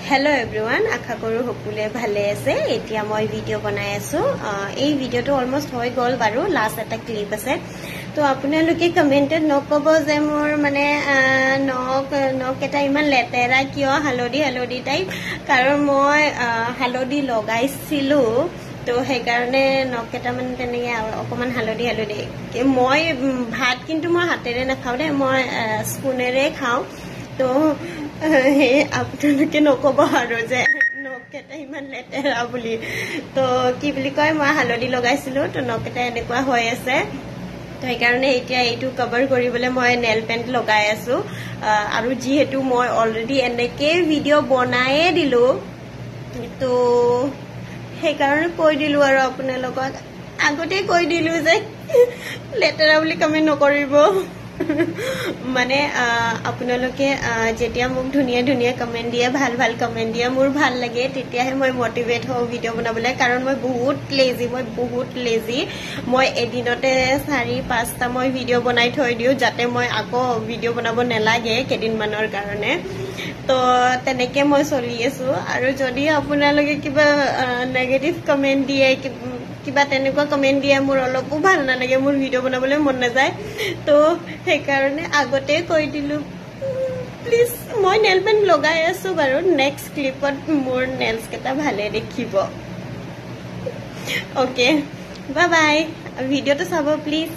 Hello everyone, আশা কৰো সকলোৱে ভালে আছে। এতিয়া মই ভিডিও বনাই আছো। এই ভিডিওটো অলমোস্ট হৈ গল বাৰু, লাষ্ট এটা ক্লিপ আছে। তো আপোনালোকে কমেন্টত নকব যে মোৰ মানে নক এটা ইমান লেতেৰা কিয় হালধি টাইপ, কাৰণ মই হালধি লগাইছিলো। তো সেই কাৰণে নক এটা মানে তেনেকে অকমান হালধি মই ভাত কিন্তু মই হাতেৰে নাখাও দে, মই স্পুনেৰে খাও। তো হে আপোনালোকে নকব আৰু যে নক এটা ইমান লেতেৰা বুলি। তো কি বুলি কয়, মই হালধি লগাইছিলো, তো নক এটা এনেকুৱা হৈ আছে। তো সেইকাৰণে এতিয়া এইটো কভাৰ কৰিবলৈ মই নেল পেন্ট লগাই আছো। আৰু যিহেতু মই অলৰেডি এনেকে ভিডিঅ' বনায়ে দিলো, তো সেইকাৰণে কৈ দিলো আৰু আপোনালোকক আগতে কৈ দিলো যে লেতেৰা বুলি কমেন্ট নকৰিব। মানে আপোনালোকে যেতিয়া মোক ধুনীয়া কমেন্ট দিয়ে, ভাল কমেন্ট দিয়ে, মোৰ ভাল লাগে, তেতিয়াহে মই মটিভেট হওঁ ভিডিঅ' বনাবলৈ। কাৰণ মই বহুত লেজি। মই এদিনতে 4-5টা মই ভিডিঅ' বনাই থৈ দিওঁ, যাতে মই আকৌ ভিডিঅ' বনাব নালাগে কেইদিনমানৰ কাৰণে। তো তেনেকে মই চলি আছো। আৰু যদি আপোনালোকে কিবা নেগেটিভ কমেন্ট দিয়ে, কিবা তেনেকুৱা কমেন্ট দিয়ে, মোৰ অলপো ভাল নালাগে, মোৰ ভিডিঅ' বনাবলৈ মন নাযায়। তো সেইকাৰণে আগতে কৈ দিলো, প্লিজ। মই নেল পেন্ট লগাই আছো বাৰু, নেক্সট ক্লিপত মোৰ নেলছ কেইটা ভালে দেখিব। Okay, bye bye. ভিডিঅ'টো চাব প্লিজ।